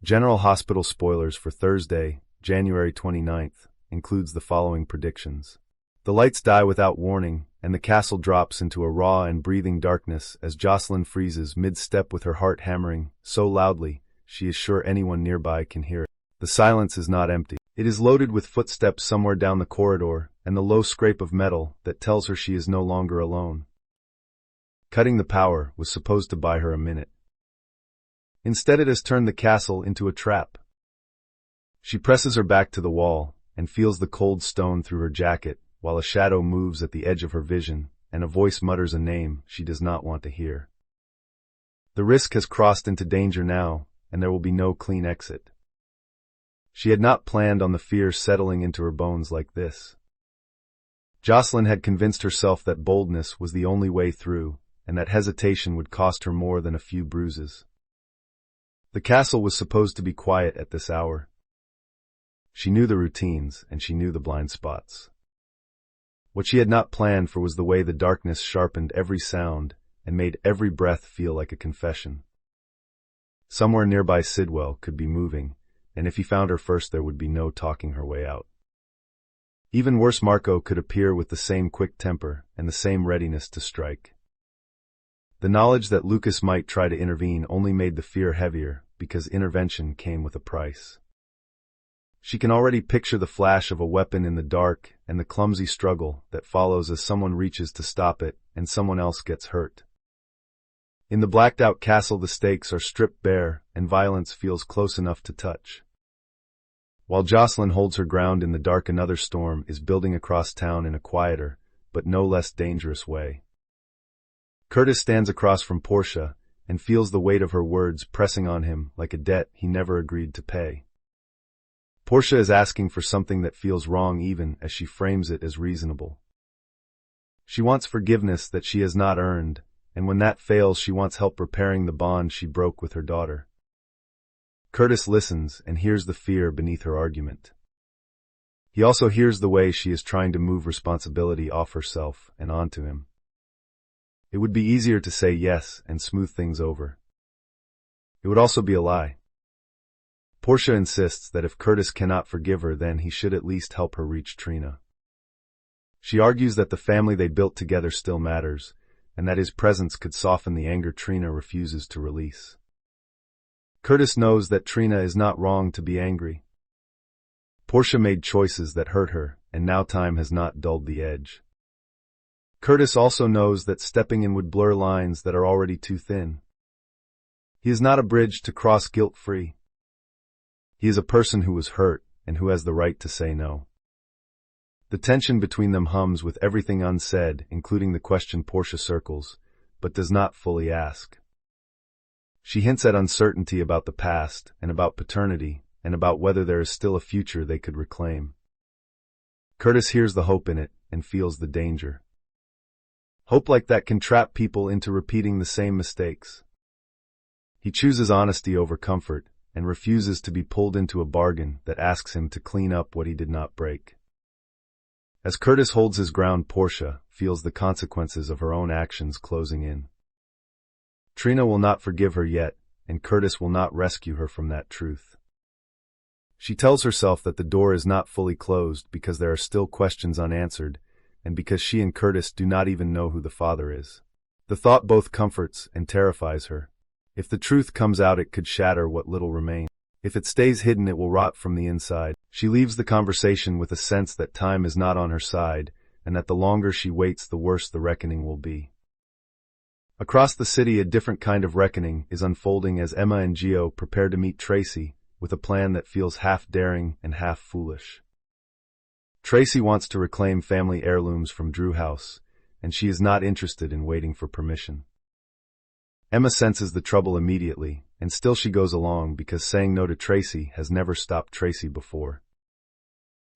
General Hospital spoilers for Thursday, January 29th, includes the following predictions. The lights die without warning, and the castle drops into a raw and breathing darkness as Josslyn freezes mid-step with her heart hammering so loudly she is sure anyone nearby can hear it. The silence is not empty. It is loaded with footsteps somewhere down the corridor and the low scrape of metal that tells her she is no longer alone. Cutting the power was supposed to buy her a minute. Instead, it has turned the castle into a trap. She presses her back to the wall and feels the cold stone through her jacket while a shadow moves at the edge of her vision and a voice mutters a name she does not want to hear. The risk has crossed into danger now, and there will be no clean exit. She had not planned on the fear settling into her bones like this. Josslyn had convinced herself that boldness was the only way through, and that hesitation would cost her more than a few bruises. The castle was supposed to be quiet at this hour. She knew the routines, and she knew the blind spots. What she had not planned for was the way the darkness sharpened every sound and made every breath feel like a confession. Somewhere nearby Sidwell could be moving, and if he found her first there would be no talking her way out. Even worse, Marco could appear with the same quick temper and the same readiness to strike. The knowledge that Lucas might try to intervene only made the fear heavier, because intervention came with a price. She can already picture the flash of a weapon in the dark and the clumsy struggle that follows as someone reaches to stop it and someone else gets hurt. In the blacked-out castle, the stakes are stripped bare and violence feels close enough to touch. While Josslyn holds her ground in the dark, another storm is building across town in a quieter, but no less dangerous way. Curtis stands across from Portia and feels the weight of her words pressing on him like a debt he never agreed to pay. Portia is asking for something that feels wrong even as she frames it as reasonable. She wants forgiveness that she has not earned, and when that fails, she wants help repairing the bond she broke with her daughter. Curtis listens and hears the fear beneath her argument. He also hears the way she is trying to move responsibility off herself and onto him. It would be easier to say yes and smooth things over. It would also be a lie. Portia insists that if Curtis cannot forgive her, then he should at least help her reach Trina. She argues that the family they built together still matters, and that his presence could soften the anger Trina refuses to release. Curtis knows that Trina is not wrong to be angry. Portia made choices that hurt her, and now time has not dulled the edge. Curtis also knows that stepping in would blur lines that are already too thin. He is not a bridge to cross guilt-free. He is a person who was hurt and who has the right to say no. The tension between them hums with everything unsaid, including the question Portia circles, but does not fully ask. She hints at uncertainty about the past and about paternity and about whether there is still a future they could reclaim. Curtis hears the hope in it and feels the danger. Hope like that can trap people into repeating the same mistakes. He chooses honesty over comfort and refuses to be pulled into a bargain that asks him to clean up what he did not break. As Curtis holds his ground, Portia feels the consequences of her own actions closing in. Trina will not forgive her yet, and Curtis will not rescue her from that truth. She tells herself that the door is not fully closed because there are still questions unanswered, and because she and Curtis do not even know who the father is. The thought both comforts and terrifies her. If the truth comes out, it could shatter what little remains. If it stays hidden, it will rot from the inside. She leaves the conversation with a sense that time is not on her side, and that the longer she waits, the worse the reckoning will be. Across the city, a different kind of reckoning is unfolding as Emma and Gio prepare to meet Tracy with a plan that feels half daring and half foolish. Tracy wants to reclaim family heirlooms from Drew House, and she is not interested in waiting for permission. Emma senses the trouble immediately, and still she goes along because saying no to Tracy has never stopped Tracy before.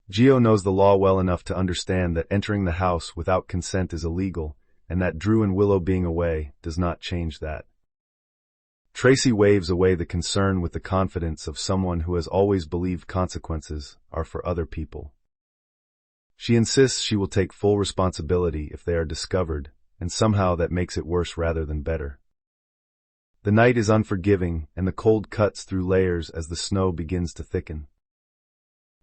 Gio knows the law well enough to understand that entering the house without consent is illegal, and that Drew and Willow being away does not change that. Tracy waves away the concern with the confidence of someone who has always believed consequences are for other people. She insists she will take full responsibility if they are discovered, and somehow that makes it worse rather than better. The night is unforgiving, and the cold cuts through layers as the snow begins to thicken.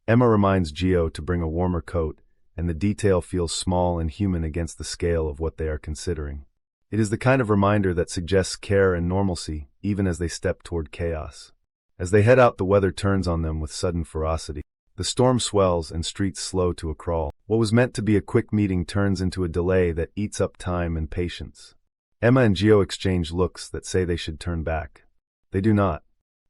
Emma reminds Gio to bring a warmer coat, and the detail feels small and human against the scale of what they are considering. It is the kind of reminder that suggests care and normalcy, even as they step toward chaos. As they head out, the weather turns on them with sudden ferocity. The storm swells and streets slow to a crawl. What was meant to be a quick meeting turns into a delay that eats up time and patience. Emma and Gio exchange looks that say they should turn back. They do not.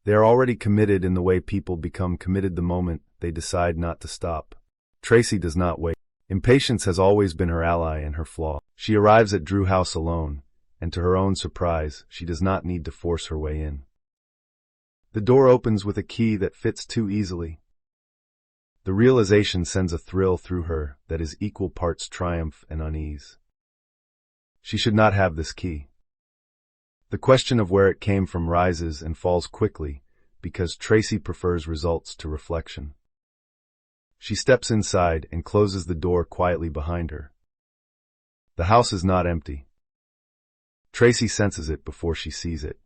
They are already committed in the way people become committed the moment they decide not to stop. Tracy does not wait. Impatience has always been her ally and her flaw. She arrives at Drew House alone, and to her own surprise, she does not need to force her way in. The door opens with a key that fits too easily. The realization sends a thrill through her that is equal parts triumph and unease. She should not have this key. The question of where it came from rises and falls quickly, because Tracy prefers results to reflection. She steps inside and closes the door quietly behind her. The house is not empty. Tracy senses it before she sees it.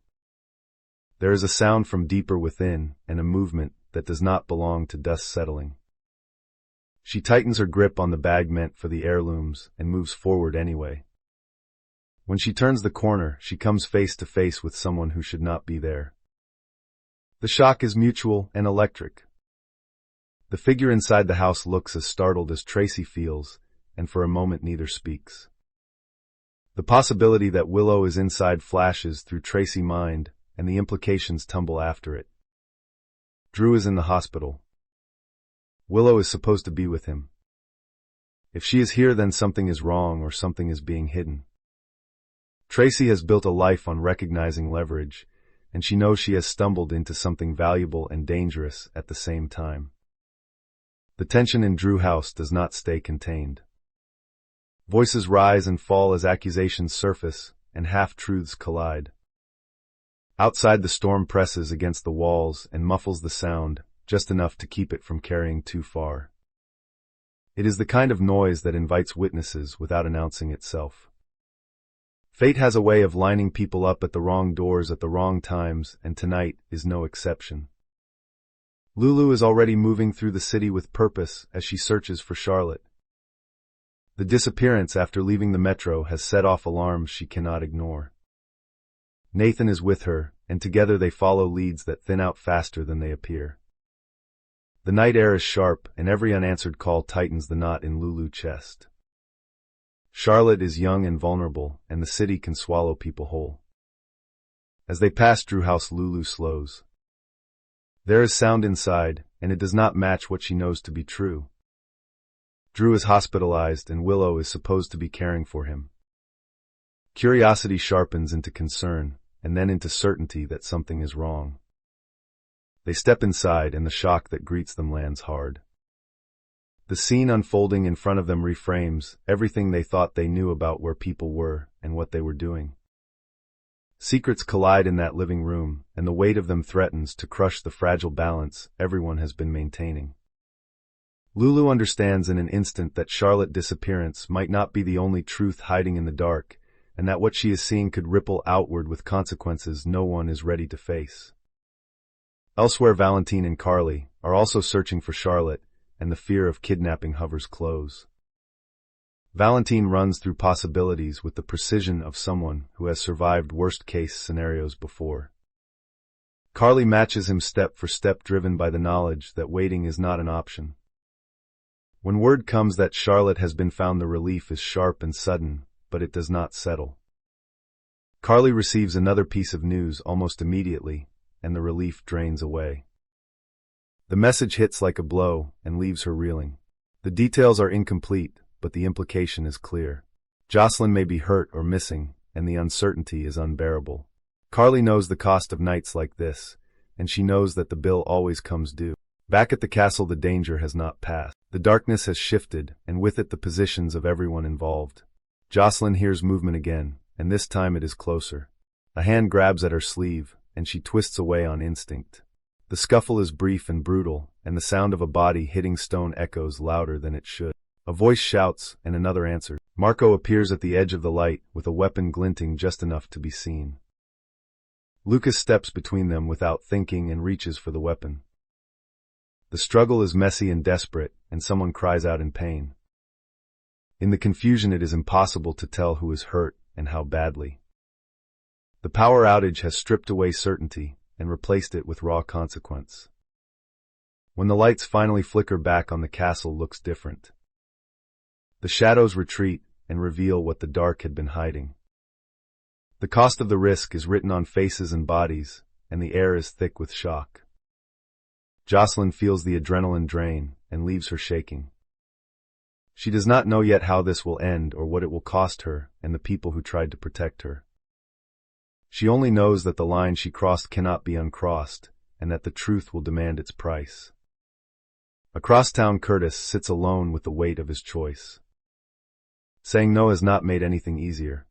There is a sound from deeper within and a movement that does not belong to dust settling. She tightens her grip on the bag meant for the heirlooms and moves forward anyway. When she turns the corner, she comes face to face with someone who should not be there. The shock is mutual and electric. The figure inside the house looks as startled as Tracy feels, and for a moment neither speaks. The possibility that Willow is inside flashes through Tracy's mind, and the implications tumble after it. Drew is in the hospital. Willow is supposed to be with him. If she is here, then something is wrong or something is being hidden. Tracy has built a life on recognizing leverage, and she knows she has stumbled into something valuable and dangerous at the same time. The tension in Drew House does not stay contained. Voices rise and fall as accusations surface, and half-truths collide. Outside, the storm presses against the walls and muffles the sound, just enough to keep it from carrying too far. It is the kind of noise that invites witnesses without announcing itself. Fate has a way of lining people up at the wrong doors at the wrong times, and tonight is no exception. Lulu is already moving through the city with purpose as she searches for Charlotte. The disappearance after leaving the metro has set off alarms she cannot ignore. Nathan is with her, and together they follow leads that thin out faster than they appear. The night air is sharp, and every unanswered call tightens the knot in Lulu's chest. Charlotte is young and vulnerable, and the city can swallow people whole. As they pass Drew House, Lulu slows. There is sound inside, and it does not match what she knows to be true. Drew is hospitalized, and Willow is supposed to be caring for him. Curiosity sharpens into concern, and then into certainty that something is wrong. They step inside, and the shock that greets them lands hard. The scene unfolding in front of them reframes everything they thought they knew about where people were and what they were doing. Secrets collide in that living room, and the weight of them threatens to crush the fragile balance everyone has been maintaining. Lulu understands in an instant that Charlotte's disappearance might not be the only truth hiding in the dark, and that what she is seeing could ripple outward with consequences no one is ready to face. Elsewhere, Valentine and Carly are also searching for Charlotte, and the fear of kidnapping hovers close. Valentine runs through possibilities with the precision of someone who has survived worst-case scenarios before. Carly matches him step for step, driven by the knowledge that waiting is not an option. When word comes that Charlotte has been found, the relief is sharp and sudden, but it does not settle. Carly receives another piece of news almost immediately, and the relief drains away. The message hits like a blow and leaves her reeling. The details are incomplete, but the implication is clear. Josslyn may be hurt or missing, and the uncertainty is unbearable. Carly knows the cost of nights like this, and she knows that the bill always comes due. Back at the castle, the danger has not passed. The darkness has shifted, and with it the positions of everyone involved. Josslyn hears movement again, and this time it is closer. A hand grabs at her sleeve, and she twists away on instinct. The scuffle is brief and brutal, and the sound of a body hitting stone echoes louder than it should. A voice shouts, and another answers. Marco appears at the edge of the light, with a weapon glinting just enough to be seen. Lucas steps between them without thinking and reaches for the weapon. The struggle is messy and desperate, and someone cries out in pain. In the confusion, it is impossible to tell who is hurt and how badly. The power outage has stripped away certainty and replaced it with raw consequence. When the lights finally flicker back on, the castle looks different. The shadows retreat and reveal what the dark had been hiding. The cost of the risk is written on faces and bodies, and the air is thick with shock. Josslyn feels the adrenaline drain and leaves her shaking. She does not know yet how this will end or what it will cost her and the people who tried to protect her. She only knows that the line she crossed cannot be uncrossed, and that the truth will demand its price. Across town, Curtis sits alone with the weight of his choice. Saying no has not made anything easier.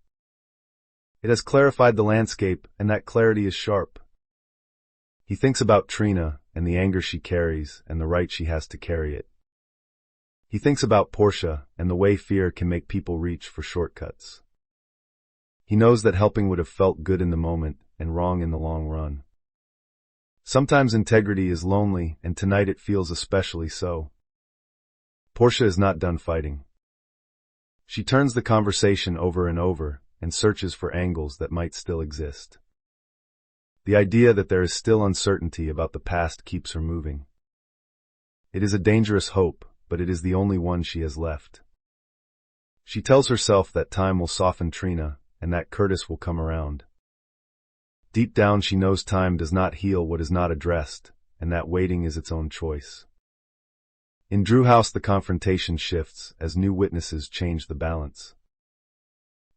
It has clarified the landscape, and that clarity is sharp. He thinks about Trina and the anger she carries and the right she has to carry it. He thinks about Portia and the way fear can make people reach for shortcuts. He knows that helping would have felt good in the moment and wrong in the long run. Sometimes integrity is lonely, and tonight it feels especially so. Portia is not done fighting. She turns the conversation over and over and searches for angles that might still exist. The idea that there is still uncertainty about the past keeps her moving. It is a dangerous hope, but it is the only one she has left. She tells herself that time will soften Trina, and that Curtis will come around. Deep down, she knows time does not heal what is not addressed, and that waiting is its own choice. In Drew House, the confrontation shifts as new witnesses change the balance.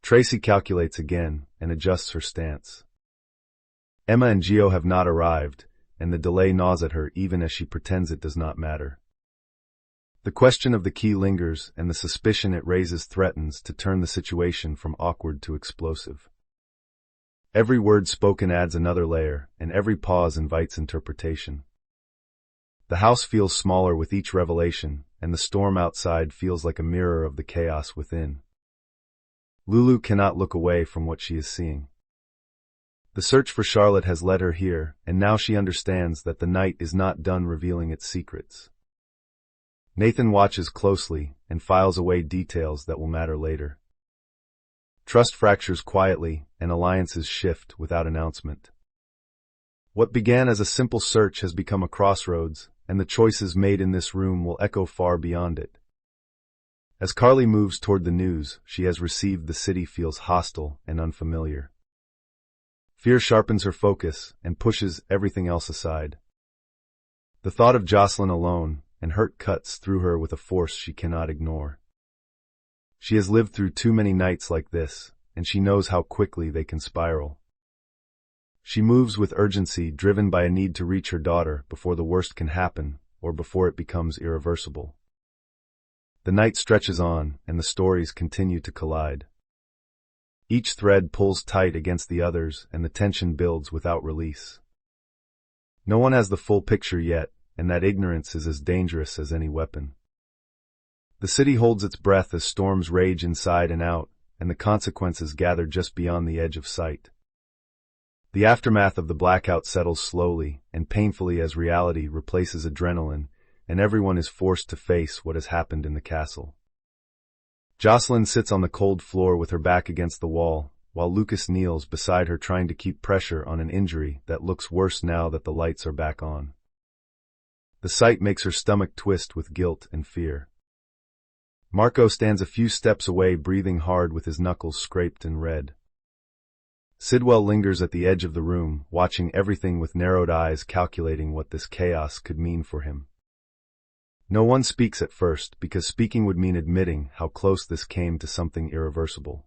Tracy calculates again and adjusts her stance. Emma and Gio have not arrived, and the delay gnaws at her even as she pretends it does not matter. The question of the key lingers, and the suspicion it raises threatens to turn the situation from awkward to explosive. Every word spoken adds another layer, and every pause invites interpretation. The house feels smaller with each revelation, and the storm outside feels like a mirror of the chaos within. Lulu cannot look away from what she is seeing. The search for Charlotte has led her here, and now she understands that the night is not done revealing its secrets. Nathan watches closely and files away details that will matter later. Trust fractures quietly, and alliances shift without announcement. What began as a simple search has become a crossroads, and the choices made in this room will echo far beyond it. As Carly moves toward the news she has received, the city feels hostile and unfamiliar. Fear sharpens her focus and pushes everything else aside. The thought of Josslyn alone and hurt cuts through her with a force she cannot ignore. She has lived through too many nights like this, and she knows how quickly they can spiral. She moves with urgency, driven by a need to reach her daughter before the worst can happen, or before it becomes irreversible. The night stretches on, and the stories continue to collide. Each thread pulls tight against the others, and the tension builds without release. No one has the full picture yet, and that ignorance is as dangerous as any weapon. The city holds its breath as storms rage inside and out, and the consequences gather just beyond the edge of sight. The aftermath of the blackout settles slowly and painfully as reality replaces adrenaline, and everyone is forced to face what has happened in the castle. Josslyn sits on the cold floor with her back against the wall, while Lucas kneels beside her trying to keep pressure on an injury that looks worse now that the lights are back on. The sight makes her stomach twist with guilt and fear. Marco stands a few steps away, breathing hard with his knuckles scraped and red. Sidwell lingers at the edge of the room, watching everything with narrowed eyes, calculating what this chaos could mean for him. No one speaks at first, because speaking would mean admitting how close this came to something irreversible.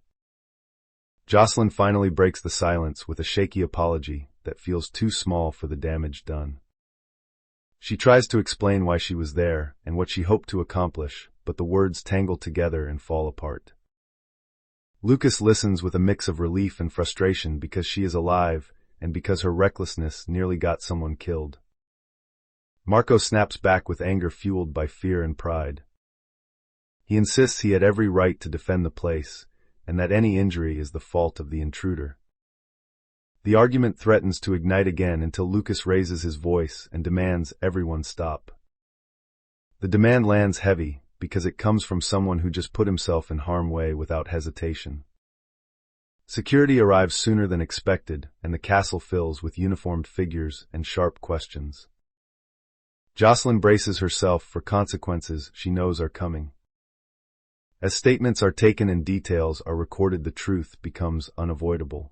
Josslyn finally breaks the silence with a shaky apology that feels too small for the damage done. She tries to explain why she was there and what she hoped to accomplish, but the words tangle together and fall apart. Lucas listens with a mix of relief and frustration because she is alive and because her recklessness nearly got someone killed. Marco snaps back with anger fueled by fear and pride. He insists he had every right to defend the place and that any injury is the fault of the intruder. The argument threatens to ignite again until Lucas raises his voice and demands everyone stop. The demand lands heavy because it comes from someone who just put himself in harm's way without hesitation. Security arrives sooner than expected, and the castle fills with uniformed figures and sharp questions. Josslyn braces herself for consequences she knows are coming. As statements are taken and details are recorded, the truth becomes unavoidable.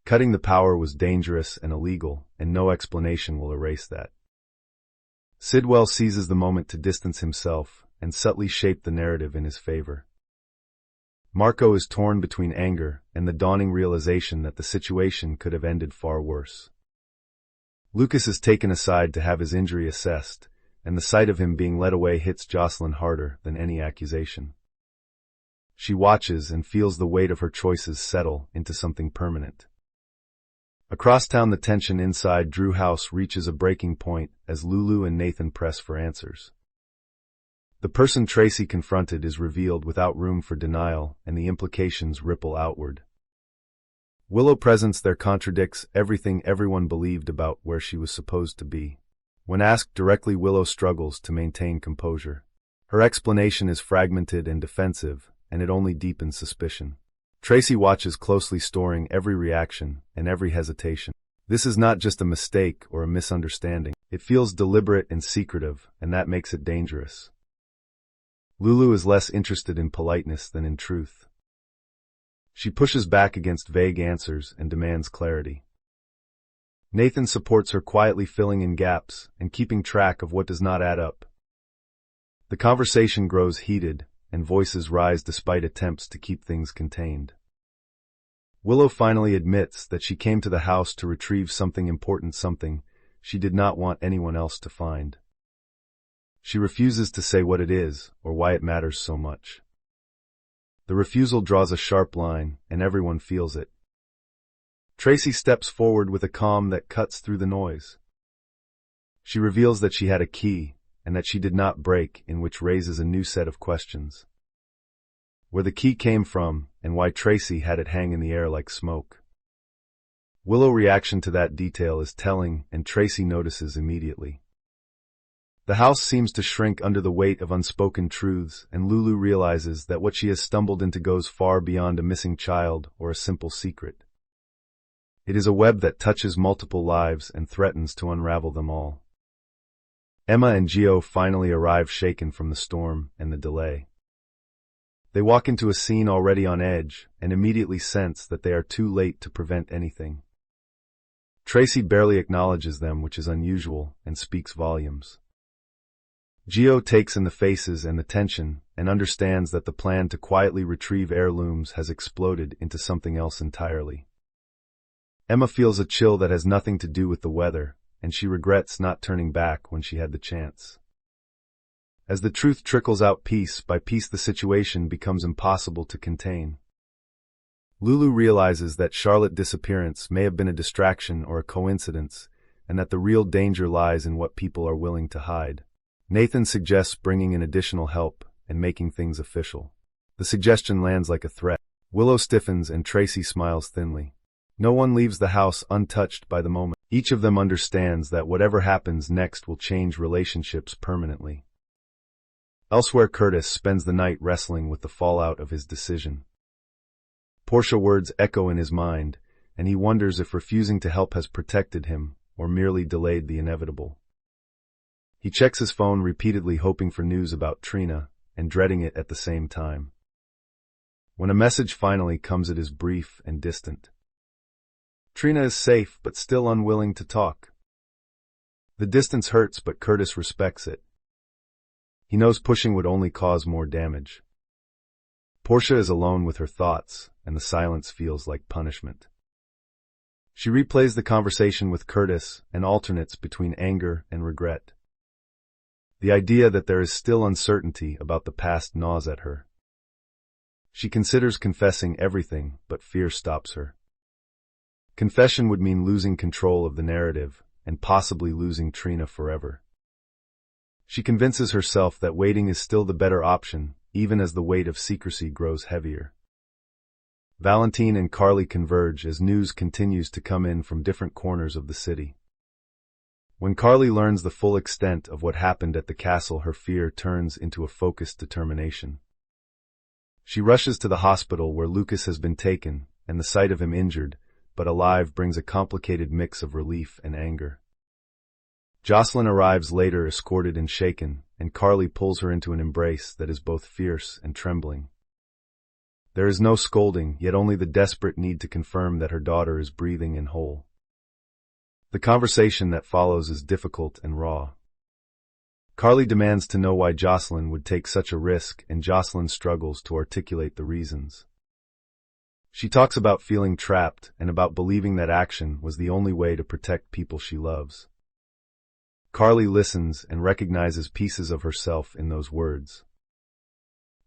Cutting the power was dangerous and illegal, and no explanation will erase that. Sidwell seizes the moment to distance himself and subtly shape the narrative in his favor. Marco is torn between anger and the dawning realization that the situation could have ended far worse. Lucas is taken aside to have his injury assessed, and the sight of him being led away hits Josslyn harder than any accusation. She watches and feels the weight of her choices settle into something permanent. Across town, the tension inside Drew House reaches a breaking point as Lulu and Nathan press for answers. The person Tracy confronted is revealed without room for denial, and the implications ripple outward. Willow's presence there contradicts everything everyone believed about where she was supposed to be. When asked directly, Willow struggles to maintain composure. Her explanation is fragmented and defensive, and it only deepens suspicion. Tracy watches closely, storing every reaction and every hesitation. This is not just a mistake or a misunderstanding. It feels deliberate and secretive, and that makes it dangerous. Lulu is less interested in politeness than in truth. She pushes back against vague answers and demands clarity. Nathan supports her, quietly filling in gaps and keeping track of what does not add up. The conversation grows heated, and voices rise despite attempts to keep things contained. Willow finally admits that she came to the house to retrieve something important, something she did not want anyone else to find. She refuses to say what it is or why it matters so much. The refusal draws a sharp line, and everyone feels it. Tracy steps forward with a calm that cuts through the noise. She reveals that she had a key, and that she did not break in, which raises a new set of questions. Where the key came from, and why Tracy had it hang in the air like smoke. Willow's reaction to that detail is telling, and Tracy notices immediately. The house seems to shrink under the weight of unspoken truths, and Lulu realizes that what she has stumbled into goes far beyond a missing child or a simple secret. It is a web that touches multiple lives and threatens to unravel them all. Emma and Gio finally arrive, shaken from the storm and the delay. They walk into a scene already on edge and immediately sense that they are too late to prevent anything. Tracy barely acknowledges them, which is unusual and speaks volumes. Gio takes in the faces and the tension and understands that the plan to quietly retrieve heirlooms has exploded into something else entirely. Emma feels a chill that has nothing to do with the weather, and she regrets not turning back when she had the chance. As the truth trickles out piece by piece, the situation becomes impossible to contain. Lulu realizes that Charlotte's disappearance may have been a distraction or a coincidence, and that the real danger lies in what people are willing to hide. Nathan suggests bringing in additional help and making things official. The suggestion lands like a threat. Willow stiffens and Tracy smiles thinly. No one leaves the house untouched by the moment. Each of them understands that whatever happens next will change relationships permanently. Elsewhere, Curtis spends the night wrestling with the fallout of his decision. Portia's words echo in his mind, and he wonders if refusing to help has protected him or merely delayed the inevitable. He checks his phone repeatedly, hoping for news about Trina, and dreading it at the same time. When a message finally comes, it is brief and distant. Trina is safe, but still unwilling to talk. The distance hurts, but Curtis respects it. He knows pushing would only cause more damage. Portia is alone with her thoughts, and the silence feels like punishment. She replays the conversation with Curtis and alternates between anger and regret. The idea that there is still uncertainty about the past gnaws at her. She considers confessing everything, but fear stops her. Confession would mean losing control of the narrative, and possibly losing Trina forever. She convinces herself that waiting is still the better option, even as the weight of secrecy grows heavier. Valentine and Carly converge as news continues to come in from different corners of the city. When Carly learns the full extent of what happened at the castle, her fear turns into a focused determination. She rushes to the hospital where Lucas has been taken, and the sight of him injured, but alive, brings a complicated mix of relief and anger. Josslyn arrives later, escorted and shaken, and Carly pulls her into an embrace that is both fierce and trembling. There is no scolding, yet only the desperate need to confirm that her daughter is breathing and whole. The conversation that follows is difficult and raw. Carly demands to know why Josslyn would take such a risk, and Josslyn struggles to articulate the reasons. She talks about feeling trapped and about believing that action was the only way to protect people she loves. Carly listens and recognizes pieces of herself in those words.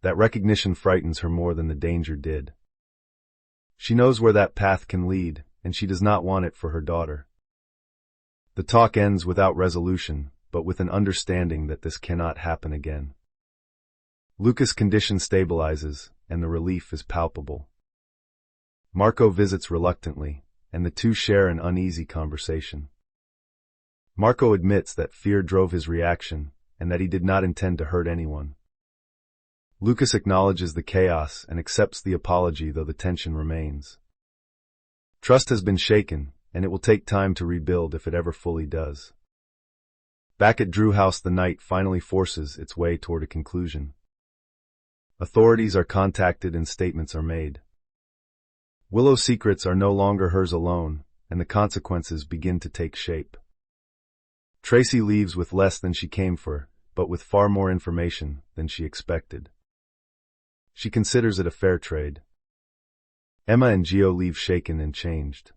That recognition frightens her more than the danger did. She knows where that path can lead, and she does not want it for her daughter. The talk ends without resolution, but with an understanding that this cannot happen again. Lucas' condition stabilizes, and the relief is palpable. Marco visits reluctantly, and the two share an uneasy conversation. Marco admits that fear drove his reaction, and that he did not intend to hurt anyone. Lucas acknowledges the chaos and accepts the apology, though the tension remains. Trust has been shaken, and it will take time to rebuild if it ever fully does. Back at Drew House, the night finally forces its way toward a conclusion. Authorities are contacted and statements are made. Willow's secrets are no longer hers alone, and the consequences begin to take shape. Tracy leaves with less than she came for, but with far more information than she expected. She considers it a fair trade. Emma and Gio leave shaken and changed.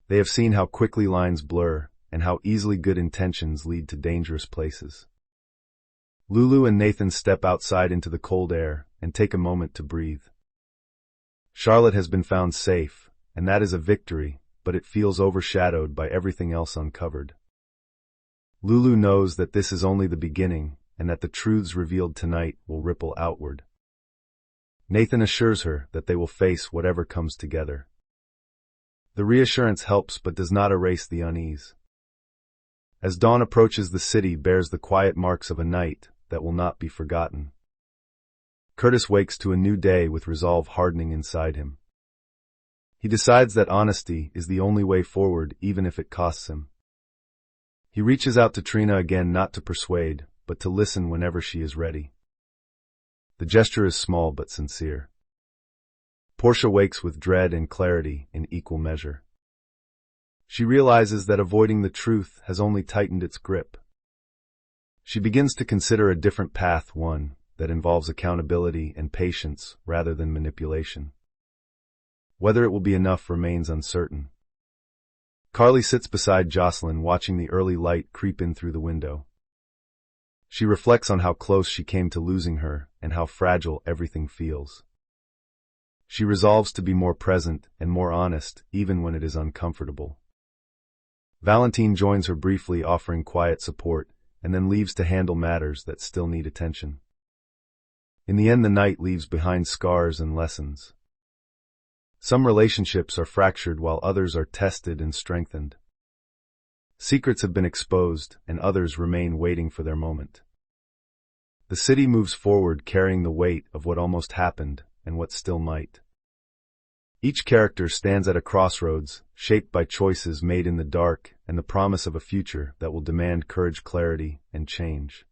They have seen how quickly lines blur, and how easily good intentions lead to dangerous places. Lulu and Nathan step outside into the cold air and take a moment to breathe. Charlotte has been found safe, and that is a victory, but it feels overshadowed by everything else uncovered. Lulu knows that this is only the beginning, and that the truths revealed tonight will ripple outward. Nathan assures her that they will face whatever comes together. The reassurance helps but does not erase the unease. As dawn approaches, the city bears the quiet marks of a night that will not be forgotten. Curtis wakes to a new day with resolve hardening inside him. He decides that honesty is the only way forward, even if it costs him. He reaches out to Trina again, not to persuade, but to listen whenever she is ready. The gesture is small but sincere. Portia wakes with dread and clarity in equal measure. She realizes that avoiding the truth has only tightened its grip. She begins to consider a different path, one that involves accountability and patience rather than manipulation. Whether it will be enough remains uncertain. Carly sits beside Josslyn, watching the early light creep in through the window. She reflects on how close she came to losing her and how fragile everything feels. She resolves to be more present and more honest, even when it is uncomfortable. Valentine joins her briefly, offering quiet support, and then leaves to handle matters that still need attention. In the end, the night leaves behind scars and lessons. Some relationships are fractured while others are tested and strengthened. Secrets have been exposed, and others remain waiting for their moment. The city moves forward, carrying the weight of what almost happened and what still might. Each character stands at a crossroads, shaped by choices made in the dark and the promise of a future that will demand courage, clarity, and change.